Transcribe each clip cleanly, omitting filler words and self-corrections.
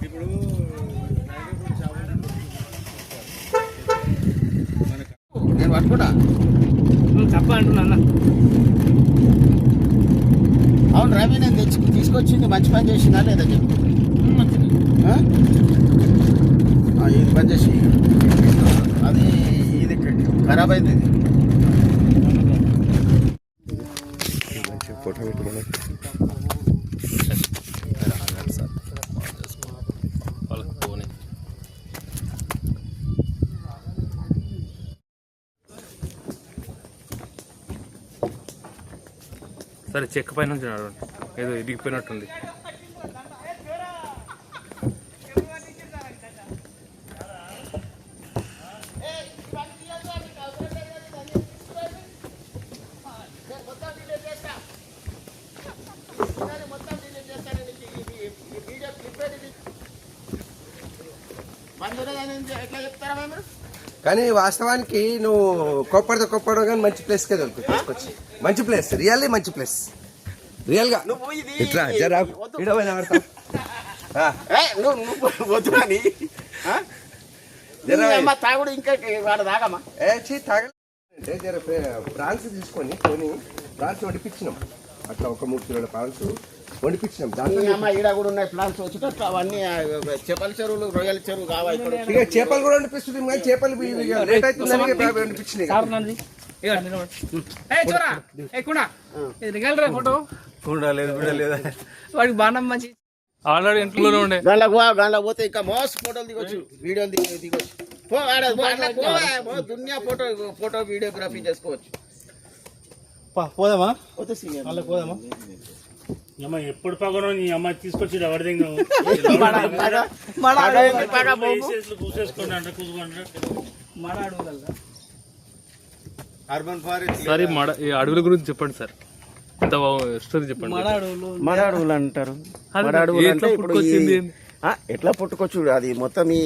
ఇప్పుడు నేను పట్టుకుంటా తప్ప అంటున్నా అన్న. అవును రవి, నేను తీసుకొచ్చింది మంచి పని చేసినా లేదా చెప్పు. ఇది పని చేసి అది ఇది ఖరాబ్ అయింది. ఫోటో పెట్టుకున్నా సరే చెక్క పైన నుంచి నడవండి, ఏదో ఇరిగిపోయినట్టుంది. కానీ వాస్తవానికి నువ్వు కొప్పడం కానీ మంచి ప్లేస్ కదా తీసుకొచ్చి, మంచి ప్లేస్, రియల్లీ మంచి ప్లేస్, రియల్ గా ఇట్లా జరా తాగుడు ఇంకా వాడు తాగమ్మా తాగలంటే జర ప్రాన్స్ తీసుకొని ప్రాన్స్ వడిపించినాం, అట్లా ఒక 3 కిలోల ప్రాన్స్ వండిపించినాం. దాంట్లో ఈడ కూడా ఉన్నాయి ప్లాన్స్ వచ్చేటట్టు అవన్నీ చేపల చెరువులు, రొయ్యల చెరువు కావాలి. ఇక చేపలు కూడా వండిపిస్తున్నాం, కానీ చేపలు రేట్ అవుతుందని వండిపించినాయి. వాడికి బాణం మంచి ఆల్రెడీ ఇంట్లోనే ఉండే గంటలకు పోతే ఇంకా మోస్ట్ ఫోటోలు దిగొచ్చు, వీడియోలు దిగొచ్చు. దునియా ఫోటో వీడియోగ్రఫీ చేసుకోవచ్చు. పోదామా పోదామా అమ్మ ఎప్పుడు పగనో నీ అమ్మ తీసుకొచ్చి ఎవరిదే అర్బన్ ఫారెస్ట్. సార్ ఈ అడవుల గురించి చెప్పండి సార్, ఎంత స్టోరీ చెప్పండి. మడ అడవులు అంటారు. ఎట్లా పుట్టుకోవచ్చు, అది మొత్తం ఈ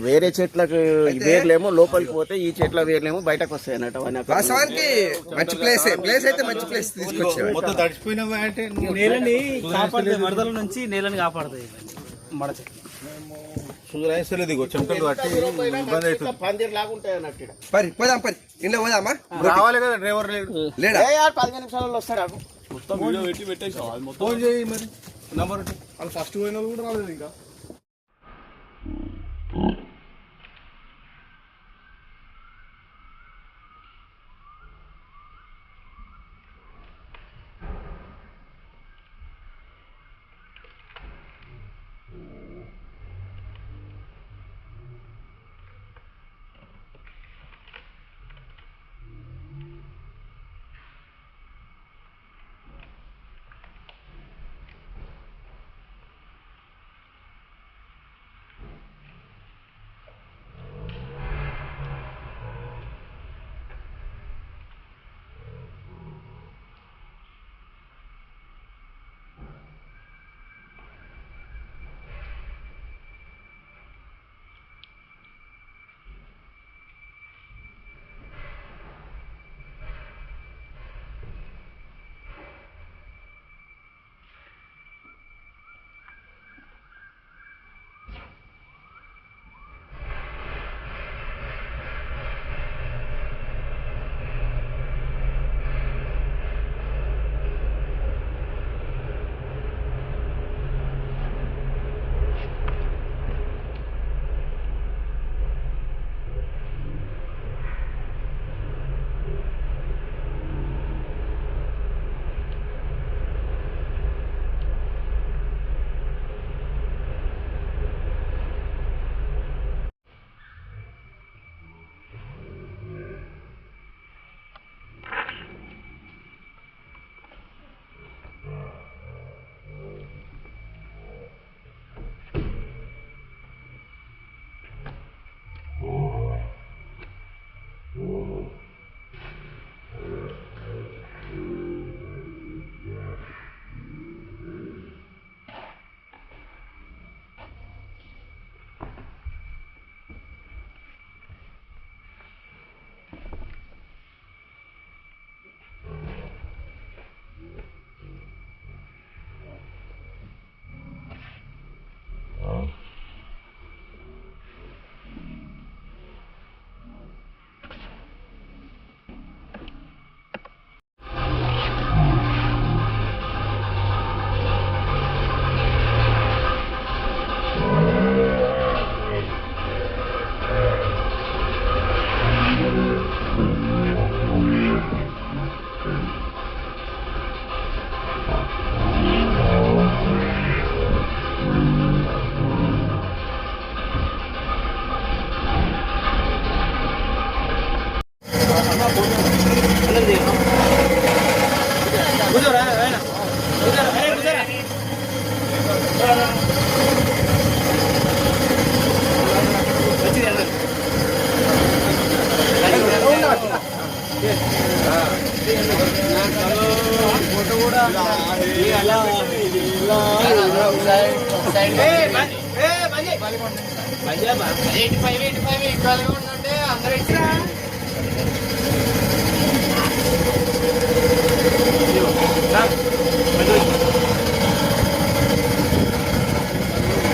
వేరే చెట్లకు వేర్లేమో లోపలికి పోతే, ఈ చెట్ల వేర్లేమో బయటకు వస్తాయి అన్నట్టు. వాస్తవానికి మంచి ప్లేస్ అయితే మంచి ప్లేస్ తీసుకొచ్చావు. మొత్తం తడిచిపోయినావా అంటే నేలని కాపాడుతాయి, వరదల నుంచి నేలని కాపాడుతాయి మడ చెట్లు. చెమటలు పట్టి ఇబ్బంది అవుతుంది. పందిరి లాగుంటాయి అన్నట్టు. పోదాం ఇంట్లో పోదామా? రావాలి కదా డ్రైవర్ లేడా? 15 నిమిషాలలో వస్తాడు. మొత్తం వీడియో పెట్టి పెట్టేసావు, ఫోన్ చేయి మరి నంబర్. వాళ్ళు ఫస్ట్ పోయిన కూడా రాలేదు ఇంకా.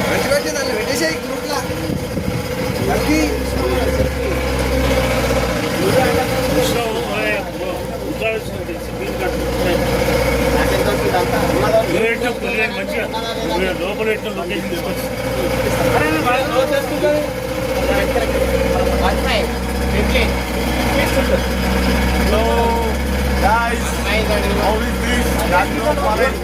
మంచిగా వచ్చింది అలా పెట్టేసాయి గ్రూప్లా కలిపి లోపల లొకేషన్ తీసుకొచ్చి Guys, how is this? National Parade.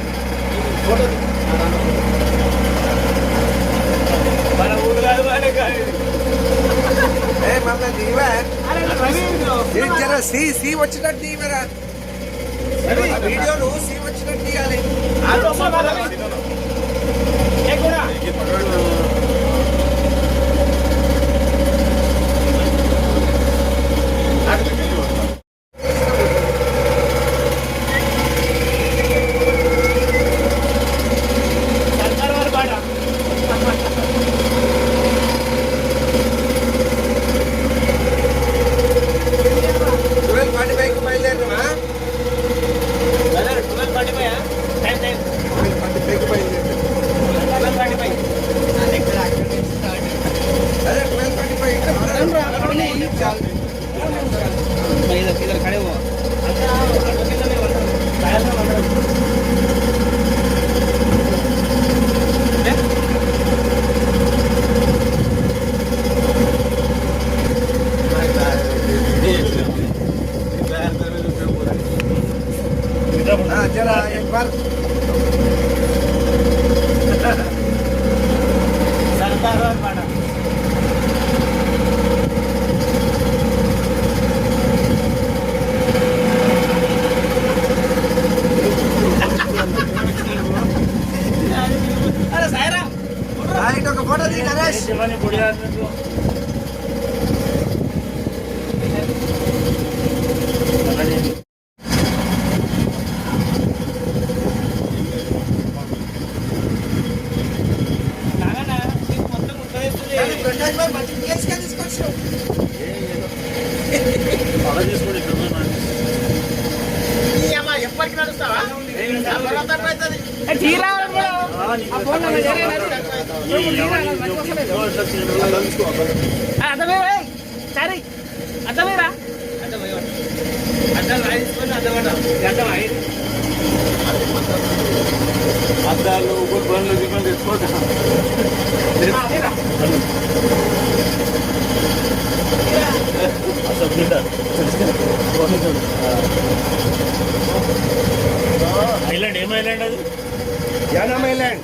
ఏ మమ్మల్ని దిగివా జర సి వచ్చినట్టు దిగివరా వీడియోలు సి వచ్చినట్టు తీయాలి इधर खड़े हो जरा एक बार राइट ఒక ఫోటో తీ నరేష్ జవాని బుడియా ఎప్పటికి నడుస్తావా సరే అర్థమేరా అద్దాలు బండ్లు దిగులు తెచ్చుకోవచ్చు ఐలాండ్ ఏం ఐలాండ్ అది యానం ఐలాండ్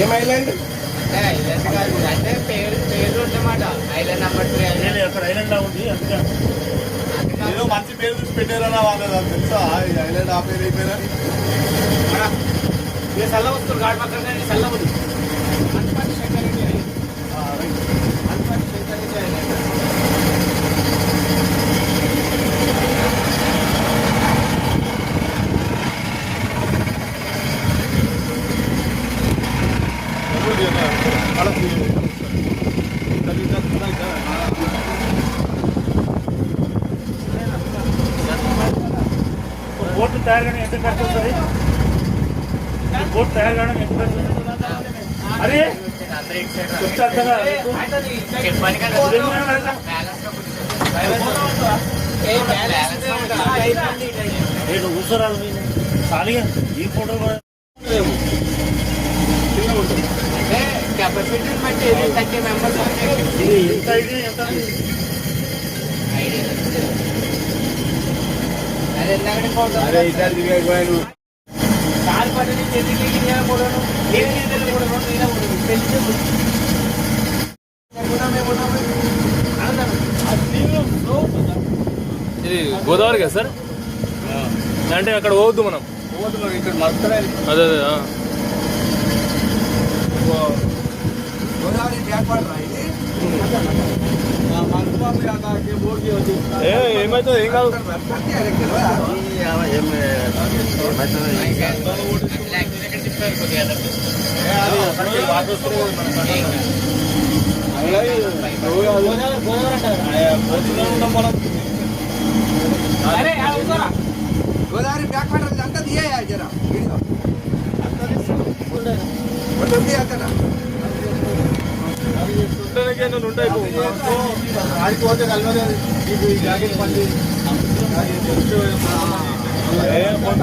ఏం ఐలాండ్ అంటే పేరు ఉన్నమాట ఐలాండ్ నెంబర్ 3 నేను అక్కడ ఐలాండ్ లా ఉంది అందుకే ఏదో మంచి పేరు చూసి పెట్టారన్నా వాళ్ళ తెలుసా ఈ ఐలాండ్ ఆ పేరు ఏ పేరు చల్ల వస్తుంది గాడి పక్కన చల్ల ఉంది బోట్ తయారు కానీ ఎంత ఖర్చు వస్తుంది బోట్ తయారు కానీ ఎంత ఖర్చు వస్తుంది అరే చెప్తా నేను కూర్చోరాదు ఖాళీగా ఈ ఫోటో కూడా కెపాసిటీ బట్టి 30 మెంబర్స్ ఎంత ఐడియా ఎంత అదే ఎంతకంటే ఫోటో అరే ఇద్దరు దిగాను కాలు పట్టి చెల్లికి నేను పోడను నేను పోడను నేను పోడను పెళ్లి ఇది గోదావరి కదా సార్ అంటే అక్కడ పోవద్దు మనం ఇక్కడ మర్తలే అదే అదే గోదావరి బ్యాక్ వాటర్ ఇది ఏమవుతుంది ఏం కాదు ఏమవుతుంది వస్తుంది కొద్దిగా ఎదురు గోదావరి బ్యాక్ వాటర్ అంతా తీయ జరా వీడియో మొత్తం తీయద్దనా ఆడిపోతే కలవదు నీకు ఈ జాకెట్ పని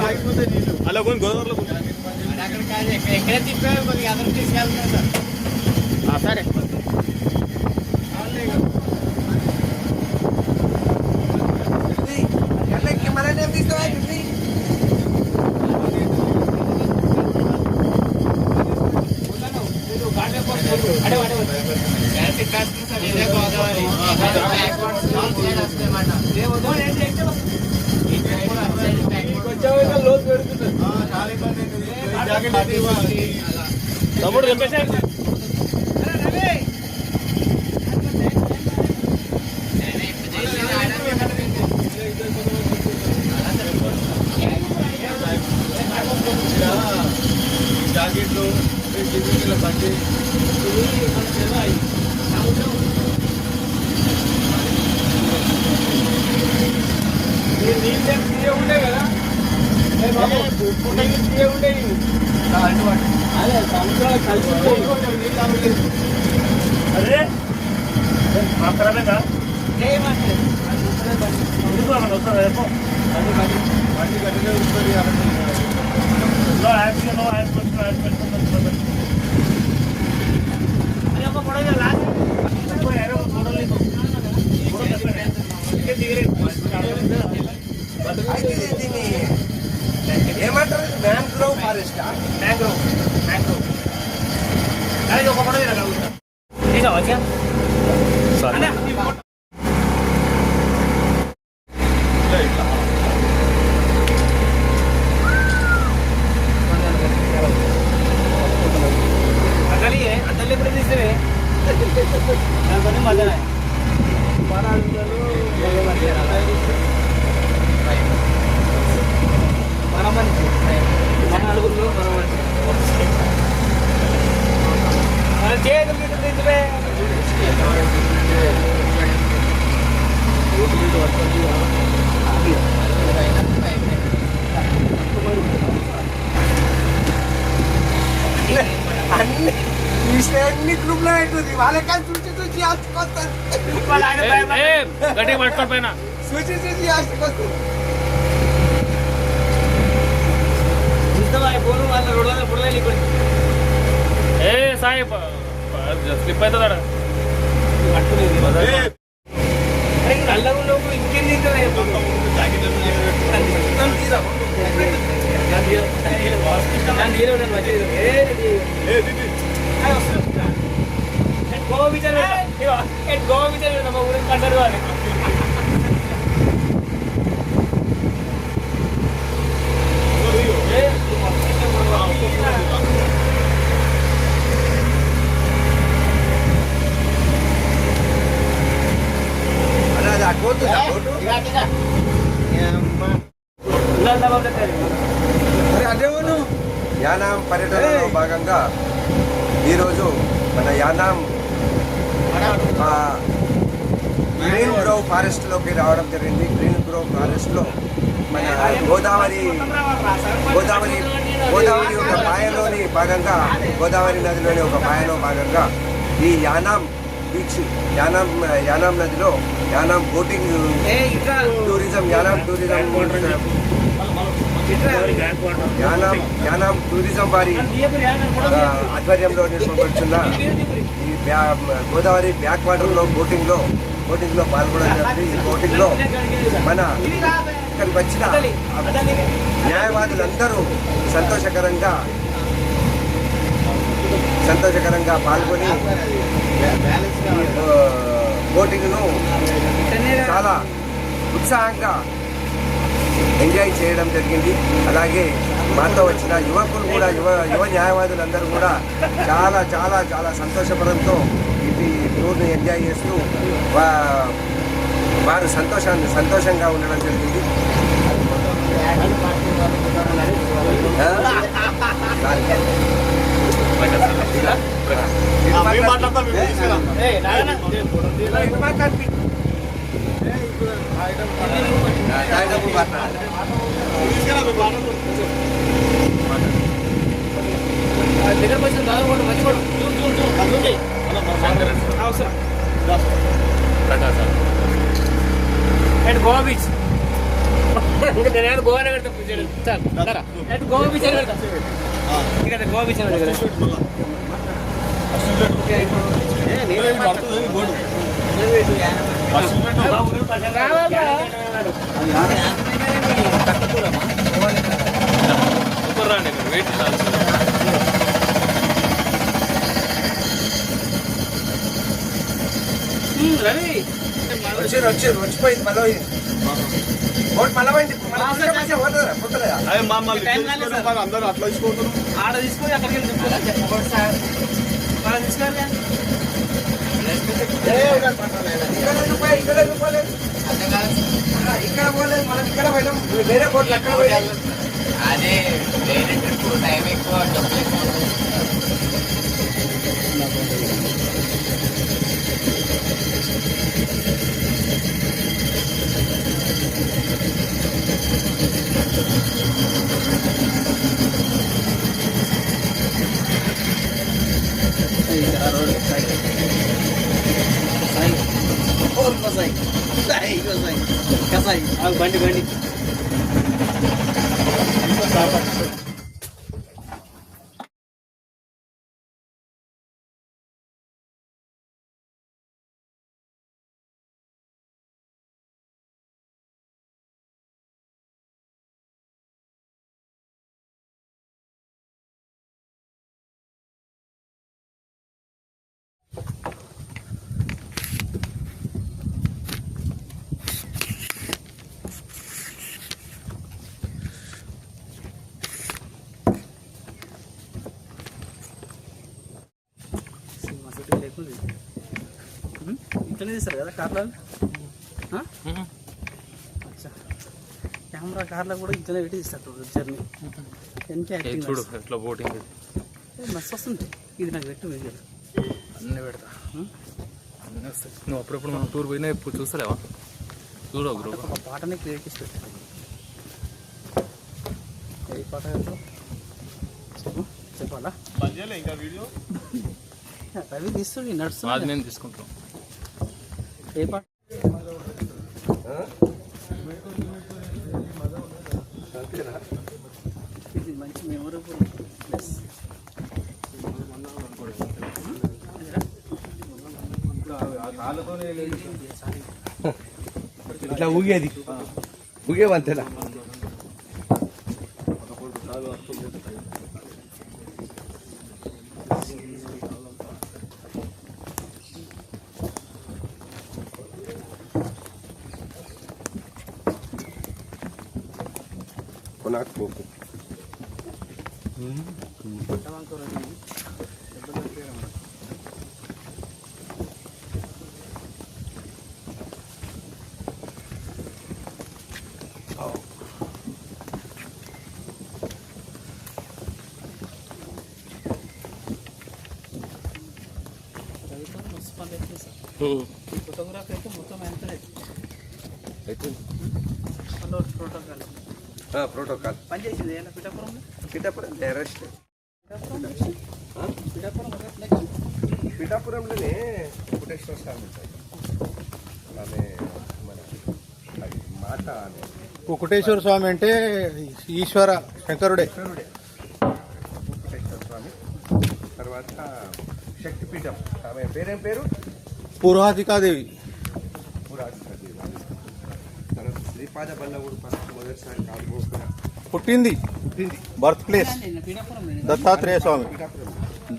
ఆగిపోతే నీళ్ళు అలా కొన్ని గోదావరిలో అక్కడ కాదు ఎక్కడే తిప్పారు కొద్దిగా ఎదురు తీసుకెళ్తున్నారు సార్ సరే కెమెరా ఏం తీస్తావా కృష్ణ ఇదే గోదావరి తమ్ముడు చెప్పేసి జాకెట్లు బండి ఉంటాయి కదా ఉంటాయి అదే సముద్రాలు కలిసి అదే మాత్రమేనా ఎందుకు అక్కడ వస్తుంది రేపు బండి గట్టిగా ఉంటుంది యాప్ అయితే దీన్ని ఏమంటారు మ్యాంగ్రోవ్ ఫారెస్ట్ అతన్ని కూడా తీస్తే దాని మధ్య మన మనిషి మన నలుగురు మన మనిషి మన చేతులు తీసివే అన్ని గ్రూప్ లో అవుతుంది వాళ్ళకి చూసి ఆస్తికొస్తుంది గట్టిగా పట్టుకోండి పైన చూసి ఆస్తికొస్తుంది ఫోన్ వాళ్ళ రోడ్ల పొడవాలి ఏ సాయి స్లిప్ అవుతుంది అక్కడ నల్లగా ఉండవు ఇంకేం తింటుంది గోవా విచారు ನಮ್ಮ ಊರಿನ ಕಂಡರು అది అటుపోతుందా అదేమోను యానాం పర్యటనలో భాగంగా ఈరోజు మన యానాం గ్రీన్ గ్రోవ్ ఫారెస్ట్లోకి రావడం జరిగింది. గ్రీన్ గ్రోవ్ ఫారెస్ట్లో మన గోదావరి ఒక పాయలోని భాగంగా గోదావరి నదిలోని ఒక పాయలో భాగంగా ఈ యానాం బీచ్ యానాం నదిలో Yanam boating tourism Yanam tourism వారి ఆధ్వర్యంలో నిర్వహిస్తున్న ఈ గోదావరి బ్యాక్ వాటర్లో బోటింగ్లో పాల్గొనడం జరిగింది. ఈ బోటింగ్లో మన ఇక్కడికి వచ్చిన న్యాయవాదులందరూ సంతోషకరంగా పాల్గొని ఈ బోటింగ్ను చాలా ఉత్సాహంగా ఎంజాయ్ చేయడం జరిగింది. అలాగే మాతో వచ్చిన యువకులు కూడా యువ న్యాయవాదులందరూ కూడా చాలా చాలా చాలా సంతోషపడంతో ఇది టూర్ని ఎంజాయ్ చేస్తూ వారు సంతోషంగా ఉండడం జరిగింది. దగ్గరకు వచ్చిన దాదాపు మంచివాడు అవసరం అండ్ గోవా బీచ్ నేను గోవానే కడతా చాలు గోవా బీచ్ అని కడతా ఇక్కడ గోవా బీచ్ అని కదా వెయిట్ రవి వచ్చిపోయింది మళ్ళీ మళ్ళీ పోతుందా అందరూ అట్లా తీసుకోవద్దు. ఆడ తీసుకొని అక్కడికి వెళ్ళి చెప్తారా మనం తీసుకోవాలి ఇక్కడ పోలేదు మనం ఇక్కడ పోయినాం వేరే కోట్లు అక్కడ పోయాలి. అదే వేరే ట్రిప్ టైం ఎక్కువ డబ్బులు ఎక్కువ బండి బండి ఇట్లనే తీస్తారు కదా కార్లో కెమెరా కార్లో కూడా ఇట్లనే పెట్టి తీస్తారు జర్నీ ఎంత యాక్టింగ్ చూడు ఎట్లా బోటింగ్ మస్తు వస్తుంది ఇది నాకు పెట్టు వీడియో అన్నీ పెడతా అన్నీ వస్తాయి. నువ్వు అప్పుడప్పుడు మనం టూర్ పోయినా ఇప్పుడు చూస్తారేవా చూడవు గ్రూప్ ఒక పాటనే క్రియేట్ చేసి పెట్టాను ఏ పాట వెళ్తావు చెప్పు చెప్పాలా బంద్ చేయలే ఇంకా వీడియో రవి తీస్తుంది అది నడుస్తుంది మేము తీసుకుంటాం. ఏ పాట ఇది మంచి మెమొరబుల్ ప్లేస్ ఇట్లా ఊగేది ఊగేవంతేనా కొనాకు పోకు ఫోటోగ్రాఫ్ అయితే మొత్తం ఎంత అయితే ప్రోటోకాల్ ప్రోటోకాల్ పనిచేసింది ఎలా పిఠాపురంలో పిఠాపురం డైరెక్ట్ పిఠాపురంలోనే కోటేశ్వర స్వామి ఉంటాయి అలానే మన అది మాట అనే కుకుటేశ్వర స్వామి అంటే ఈశ్వర శంకరుడే. కోటేశ్వర స్వామి తర్వాత శక్తిపీఠం ఆమె పేరేం పేరు పూర్వాధికాదేవి. పురాధిపతి తర్వాత శ్రీపాద బల్లవుడు ఫస్ట్ మొదటిసారి కాలుగోపున పుట్టింది బర్త్ ప్లేస్ దత్తాత్రేయ స్వామి.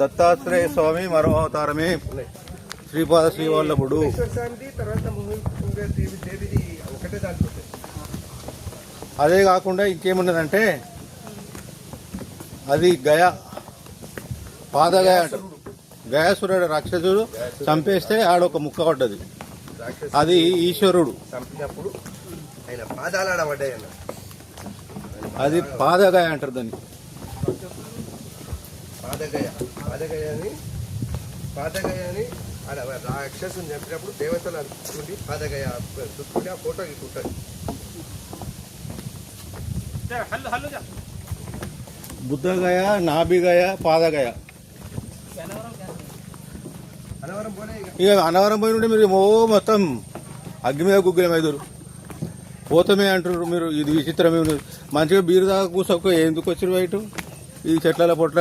దత్తాత్రేయ స్వామి మరో అవతారమే శ్రీపాద శ్రీవల్లభుడు. స్వామిది తర్వాత దేవిది ఒకటే దాంట్లో అదే కాకుండా ఇంకేమున్నదంటే అది గయా పాదగయ అంట. గయాసురుడు రాక్షసుడు చంపేస్తే ఆడొక ముక్క పడ్డది, అది ఈశ్వరుడు. చంపినప్పుడు ఆయన పాదాలు ఆడబడ్డాయి అన్న అది పాదగాయ అంటారు దాన్ని. పాదగయ అని ఆడ రాక్షసుని చంపినప్పుడు దేవతలు అనుకుంటే పాదగయ చూసుకుంటే ఆ ఫోటో ఉంటుంది. బుద్ధగాయ, నాభిగాయ, పాదగాయ. అనవరం పోలే ఇక అనవరం పోయి నుండి మీరు మొత్తం అగ్గి మీద గుగ్గిలం ఎదురు పోతమే అంటారు మీరు. ఇది విచిత్రమే ఉన్నది. మంచిగా బీరు దాకా కూసొక్క ఎందుకు వచ్చారు బయట ఈ చెట్ల పొట్ల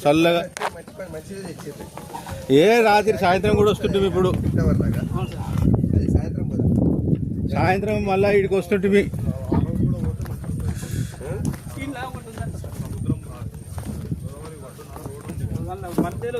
చల్లగా? మంచిగా తెచ్చేది ఏ రాత్రి సాయంత్రం కూడా వస్తుంటాం. ఇప్పుడు అది సాయంత్రం పోదా. సాయంత్రం మళ్ళా ఇడికి వస్తుంటే మధ్యలో